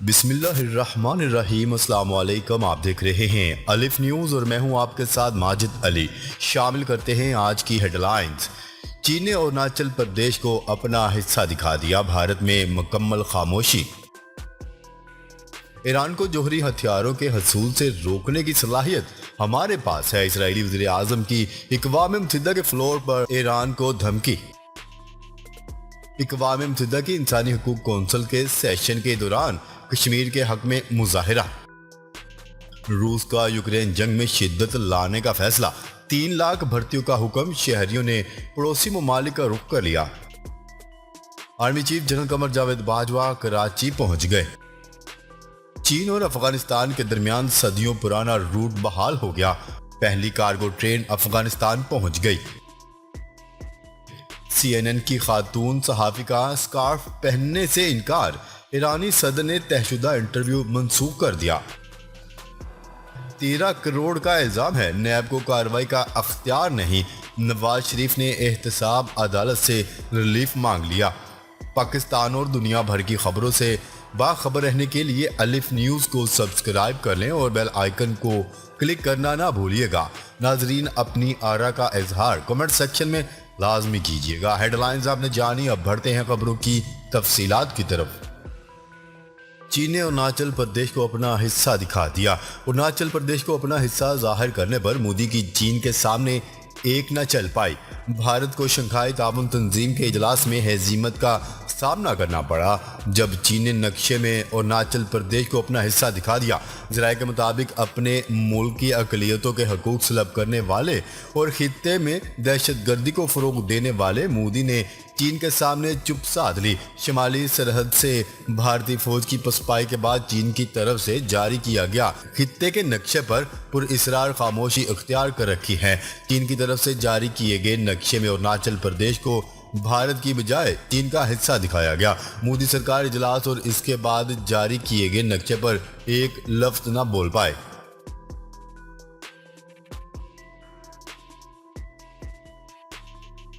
بسم اللہ الرحمن الرحیم۔ السلام علیکم، آپ دیکھ رہے ہیں الف نیوز اور میں ہوں آپ کے ساتھ ماجد علی۔ شامل کرتے ہیں آج کی ہیڈ لائنز۔ چین نے اروناچل پردیش کو اپنا حصہ دکھا دیا، بھارت میں مکمل خاموشی۔ ایران کو جوہری ہتھیاروں کے حصول سے روکنے کی صلاحیت ہمارے پاس ہے، اسرائیلی وزیر اعظم کی اقوام متحدہ کے فلور پر ایران کو دھمکی۔ اقوام متحدہ کی انسانی حقوق کونسل کے سیشن کے دوران کشمیر کے حق میں مظاہرہ۔ روس کا یوکرین جنگ میں شدت لانے کا فیصلہ، 3 لاکھ بھرتیوں کا حکم، شہریوں نے پڑوسی ممالک کا رخ کر لیا۔ Army chief general Qamar Javed Bajwa Karachi پہنچ گئے۔ چین اور افغانستان کے درمیان صدیوں پرانا روٹ بحال ہو گیا، پہلی کارگو ٹرین افغانستان پہنچ گئی۔ CNN کی خاتون صحافی کا اسکارف پہننے سے انکار، ایرانی صدر نے طے شدہ انٹرویو منسوخ کر دیا۔ 13 کروڑ کا الزام ہے، نیب کو کارروائی کا اختیار نہیں، نواز شریف نے احتساب عدالت سے ریلیف مانگ لیا۔ پاکستان اور دنیا بھر کی خبروں سے باخبر رہنے کے لیے الف نیوز کو سبسکرائب کر لیں اور بیل آئیکن کو کلک کرنا نہ بھولیے گا۔ ناظرین، اپنی آراء کا اظہار کمنٹ سیکشن میں لازمی کیجیے گا۔ ہیڈ لائنز آپ نے جانی، اب بڑھتے ہیں خبروں کی تفصیلات کی طرف۔ چین نے اروناچل پردیش کو اپنا حصہ دکھا دیا۔ اروناچل پردیش کو اپنا حصہ ظاہر کرنے پر مودی کی چین کے سامنے ایک نہ چل پائی۔ بھارت کو شنگھائی تعاون تنظیم کے اجلاس میں ہزیمت کا سامنا کرنا پڑا جب چین نے نقشے میں اروناچل پردیش کو اپنا حصہ دکھا دیا۔ ذرائع کے مطابق اپنے ملک کی اقلیتوں کے حقوق سلب کرنے والے اور خطے میں دہشت گردی کو فروغ دینے والے مودی نے چین کے سامنے چپ سادھ لی۔ شمالی سرحد سے بھارتی فوج کی پسپائی کے بعد چین کی طرف سے جاری کیا گیا خطے کے نقشے پر پراسرار خاموشی اختیار کر رکھی ہے۔ چین کی طرف سے جاری کیے گئے نقشے میں اروناچل پردیش کو بھارت کی بجائے چین کا حصہ دکھایا گیا۔ مودی سرکار اجلاس اور اس کے بعد جاری کیے گئے نقشے پر ایک لفظ نہ بول پائے۔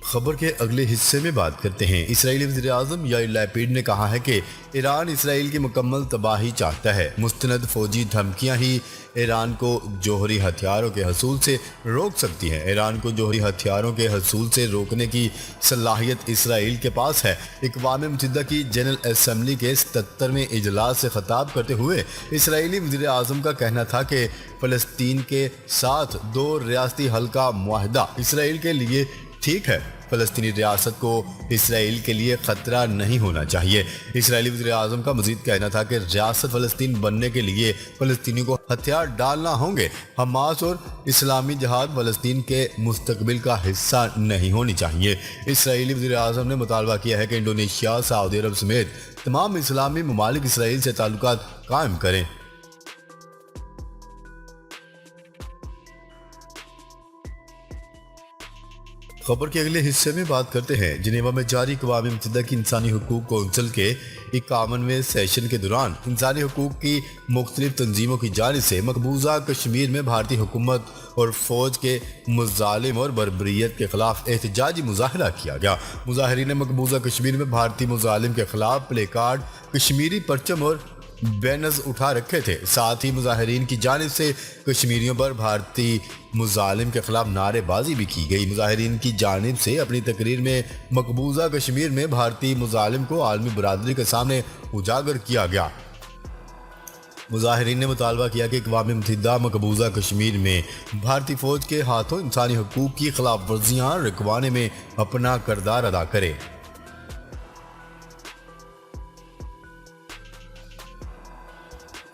خبر کے اگلے حصے میں بات کرتے ہیں۔ اسرائیلی وزیر اعظم یائر لیپیڈ نے کہا ہے کہ ایران اسرائیل کی مکمل تباہی چاہتا ہے۔ مستند فوجی دھمکیاں ہی ایران کو جوہری ہتھیاروں کے حصول سے روک سکتی ہیں۔ ایران کو جوہری ہتھیاروں کے حصول سے روکنے کی صلاحیت اسرائیل کے پاس ہے۔ اقوام متحدہ کی جنرل اسمبلی کے 77ویں اجلاس سے خطاب کرتے ہوئے اسرائیلی وزیر اعظم کا کہنا تھا کہ فلسطین کے ساتھ 2 ریاستی حل کا معاہدہ اسرائیل کے لیے ٹھیک ہے۔ فلسطینی ریاست کو اسرائیل کے لیے خطرہ نہیں ہونا چاہیے۔ اسرائیلی وزیر اعظم کا مزید کہنا تھا کہ ریاست فلسطین بننے کے لیے فلسطینیوں کو ہتھیار ڈالنا ہوں گے۔ حماس اور اسلامی جہاد فلسطین کے مستقبل کا حصہ نہیں ہونی چاہیے۔ اسرائیلی وزیر اعظم نے مطالبہ کیا ہے کہ انڈونیشیا، سعودی عرب سمیت تمام اسلامی ممالک اسرائیل سے تعلقات قائم کریں۔ خبر کے اگلے حصے میں بات کرتے ہیں۔ جنیوا میں جاری اقوام متحدہ کی انسانی حقوق کونسل کے 51ویں سیشن کے دوران انسانی حقوق کی مختلف تنظیموں کی جانب سے مقبوضہ کشمیر میں بھارتی حکومت اور فوج کے مظالم اور بربریت کے خلاف احتجاجی مظاہرہ کیا گیا۔ مظاہرین نے مقبوضہ کشمیر میں بھارتی مظالم کے خلاف پلے کارڈ، کشمیری پرچم اور بینرز اٹھا رکھے تھے۔ ساتھ ہی مظاہرین کی جانب سے کشمیریوں پر بھارتی مظالم کے خلاف نعرے بازی بھی کی گئی۔ مظاہرین کی جانب سے اپنی تقریر میں مقبوضہ کشمیر میں بھارتی مظالم کو عالمی برادری کے سامنے اجاگر کیا گیا۔ مظاہرین نے مطالبہ کیا کہ اقوام متحدہ مقبوضہ کشمیر میں بھارتی فوج کے ہاتھوں انسانی حقوق کی خلاف ورزیاں رکوانے میں اپنا کردار ادا کرے۔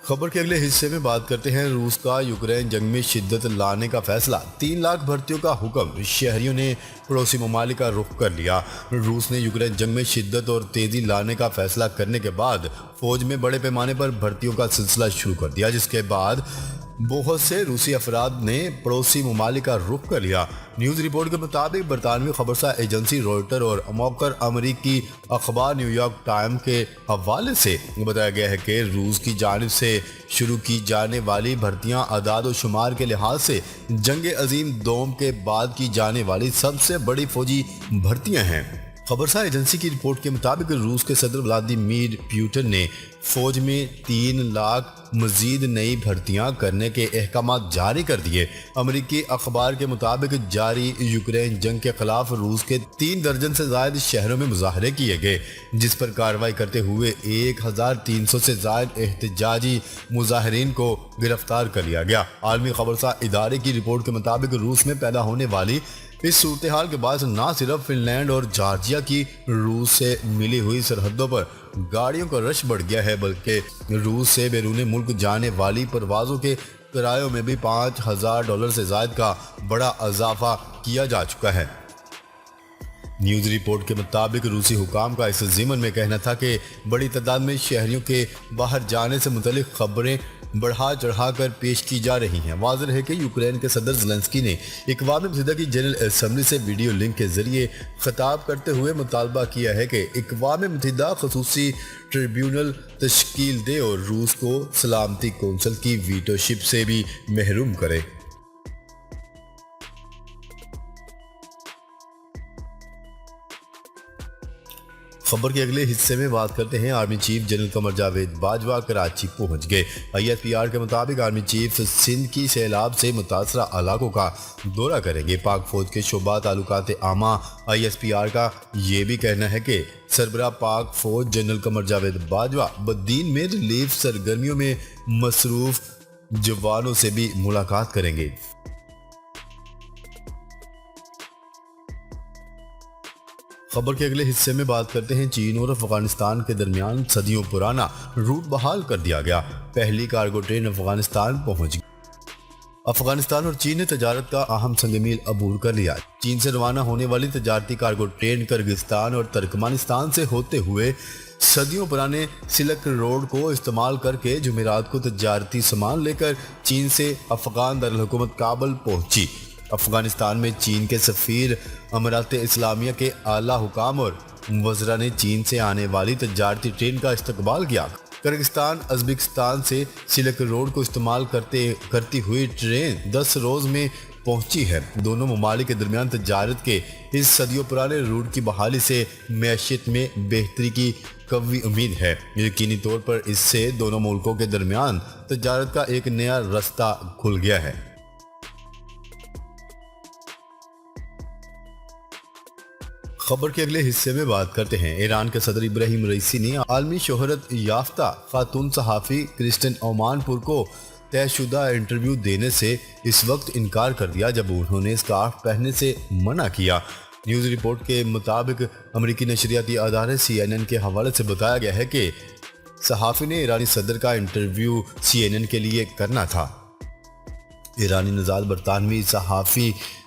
خبر کے اگلے حصے میں بات کرتے ہیں۔ روس کا یوکرین جنگ میں شدت لانے کا فیصلہ، 3 لاکھ بھرتیوں کا حکم، شہریوں نے پڑوسی ممالک کا رخ کر لیا۔ روس نے یوکرین جنگ میں شدت اور تیزی لانے کا فیصلہ کرنے کے بعد فوج میں بڑے پیمانے پر بھرتیوں کا سلسلہ شروع کر دیا، جس کے بعد بہت سے روسی افراد نے پڑوسی ممالک کا رخ کر لیا۔ نیوز رپورٹ کے مطابق برطانوی خبرسا ایجنسی روئٹر اور موقر امریکی اخبار نیو یارک ٹائم کے حوالے سے بتایا گیا ہے کہ روس کی جانب سے شروع کی جانے والی بھرتیاں اعداد و شمار کے لحاظ سے جنگ عظیم دوم کے بعد کی جانے والی سب سے بڑی فوجی بھرتیاں ہیں۔ خبرسا ایجنسی کی رپورٹ کے مطابق روس کے صدر ولادیمیر پوٹن نے فوج میں 3 لاکھ مزید نئی بھرتیاں کرنے کے احکامات جاری کر دیے۔ امریکی اخبار کے مطابق جاری یوکرین جنگ کے خلاف روس کے 3 درجن سے زائد شہروں میں مظاہرے کیے گئے، جس پر کارروائی کرتے ہوئے 1300 سے زائد احتجاجی مظاہرین کو گرفتار کر لیا گیا۔ عالمی خبرسا ادارے کی رپورٹ کے مطابق روس میں پیدا ہونے والی اس صورتحال کے باعث نہ صرف فن لینڈ اور جارجیا کی روس سے ملی ہوئی سرحدوں پر گاڑیوں کا رش بڑھ گیا ہے، بلکہ روس سے بیرون ملک جانے والی پروازوں کے کرایوں میں بھی $5000 سے زائد کا بڑا اضافہ کیا جا چکا ہے۔ نیوز رپورٹ کے مطابق روسی حکام کا اس ضمن میں کہنا تھا کہ بڑی تعداد میں شہریوں کے باہر جانے سے متعلق خبریں بڑھا چڑھا کر پیش کی جا رہی ہیں۔ واضح ہے کہ یوکرین کے صدر زیلنسکی نے اقوام متحدہ کی جنرل اسمبلی سے ویڈیو لنک کے ذریعے خطاب کرتے ہوئے مطالبہ کیا ہے کہ اقوام متحدہ خصوصی ٹریبیونل تشکیل دے اور روس کو سلامتی کونسل کی ویٹو شپ سے بھی محروم کرے۔ خبر کے اگلے حصے میں بات کرتے ہیں۔ Army chief general Qamar Javed Bajwa Karachi پہنچ گئے۔ ISPR کے مطابق آرمی چیف سندھ کی سیلاب سے متاثرہ علاقوں کا دورہ کریں گے۔ پاک فوج کے شعبہ تعلقات عامہ ISPR کا یہ بھی کہنا ہے کہ سربراہ پاک فوج جنرل قمر جاوید باجوہ بدین میں ریلیف سرگرمیوں میں مصروف جوانوں سے بھی ملاقات کریں گے۔ خبر کے اگلے حصے میں بات کرتے ہیں۔ چین اور افغانستان کے درمیان صدیوں پرانا روٹ بحال کر دیا گیا۔ پہلی کارگو ٹرین افغانستان پہنچ گئی۔ افغانستان اور چین نے تجارت کا اہم سنگ میل عبور کر لیا۔ چین سے روانہ ہونے والی تجارتی کارگو ٹرین کرغزستان اور ترکمانستان سے ہوتے ہوئے صدیوں پرانے سلک روڈ کو استعمال کر کے جمعرات کو تجارتی سامان لے کر چین سے افغان دارالحکومت کابل پہنچی۔ افغانستان میں چین کے سفیر، امارات اسلامیہ کے اعلیٰ حکام اور وزراء نے چین سے آنے والی تجارتی ٹرین کا استقبال کیا۔ کرغزستان ازبکستان سے سلک روڈ کو استعمال کرتی ہوئی ٹرین 10 روز میں پہنچی ہے۔ دونوں ممالک کے درمیان تجارت کے اس صدیوں پرانے روٹ کی بحالی سے معیشت میں بہتری کی قوی امید ہے۔ یقینی طور پر اس سے دونوں ملکوں کے درمیان تجارت کا ایک نیا رستہ کھل گیا ہے۔ خبر کے اگلے حصے میں بات کرتے ہیں۔ ایران کے صدر ابراہیم رئیسی نے عالمی شہرت یافتہ خاتون صحافی کرسٹن اومان پور کو طے شدہ انٹرویو دینے سے اس وقت انکار کر دیا جب انہوں نے اسکارف پہننے سے منع کیا۔ نیوز رپورٹ کے مطابق امریکی نشریاتی ادارے CNN کے حوالے سے بتایا گیا ہے کہ صحافی نے ایرانی صدر کا انٹرویو CNN کے لیے کرنا تھا۔ ایرانی نژاد برطانوی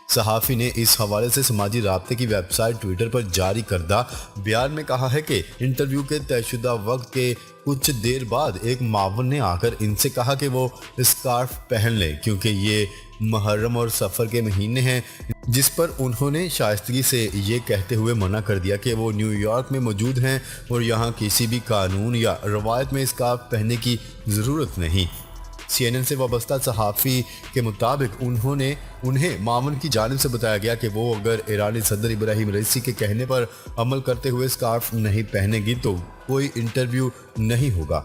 صحافی نے اس حوالے سے سماجی رابطے کی ویب سائٹ ٹویٹر پر جاری کردہ بیان میں کہا ہے کہ انٹرویو کے طے شدہ وقت کے کچھ دیر بعد ایک معاون نے آ کر ان سے کہا کہ وہ اسکارف پہن لیں کیونکہ یہ محرم اور سفر کے مہینے ہیں، جس پر انہوں نے شائستگی سے یہ کہتے ہوئے منع کر دیا کہ وہ نیو یارک میں موجود ہیں اور یہاں کسی بھی قانون یا روایت میں اسکارف پہننے کی ضرورت نہیں۔ CNN سے وابستہ صحافی کے مطابق انہیں معاون کی جانب سے بتایا گیا کہ وہ اگر ایرانی صدر ابراہیم رئیسی کے کہنے پر عمل کرتے ہوئے اسکارف نہیں پہنے گی تو کوئی انٹرویو نہیں ہوگا۔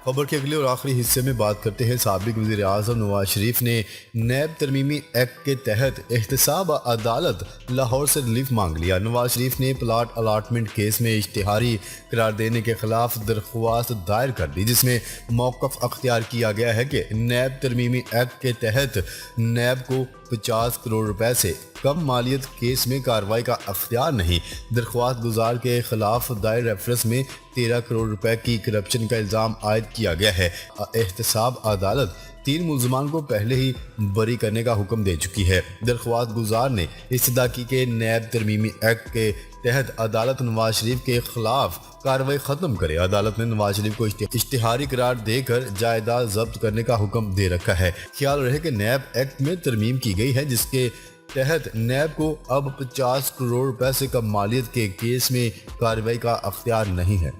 خبر کے اگلے اور آخری حصے میں بات کرتے ہیں۔ سابق وزیر اعظم نواز شریف نے نیب ترمیمی ایکٹ کے تحت احتساب عدالت لاہور سے ریلیف مانگ لیا۔ نواز شریف نے پلاٹ الاٹمنٹ کیس میں اشتہاری قرار دینے کے خلاف درخواست دائر کر دی، جس میں موقف اختیار کیا گیا ہے کہ نیب ترمیمی ایکٹ کے تحت نیب کو 50 کروڑ روپے سے کم مالیت کیس میں کارروائی کا اختیار نہیں۔ درخواست گزار کے خلاف دائر ریفرنس میں 13 کروڑ روپے کی کرپشن کا الزام عائد کیا گیا ہے۔ احتساب عدالت 3 ملزمان کو پہلے ہی بری کرنے کا حکم دے چکی ہے۔ درخواست گزار نے استدعا کی کہ نیب ترمیمی ایکٹ کے تحت عدالت نواز شریف کے خلاف کارروائی ختم کرے۔ عدالت نے نواز شریف کو اشتہاری قرار دے کر جائیداد ضبط کرنے کا حکم دے رکھا ہے۔ خیال رہے کہ نیب ایکٹ میں ترمیم کی گئی ہے جس کے تحت نیب کو اب 50 کروڑ روپے سے کم مالیت کے کیس میں کارروائی کا اختیار نہیں ہے۔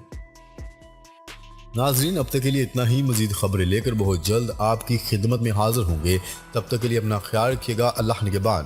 ناظرین اب تک کے لیے اتنا ہی، مزید خبریں لے کر بہت جلد آپ کی خدمت میں حاضر ہوں گے، تب تک کے لیے اپنا خیال رکھیے گا۔ اللہ نگہبان۔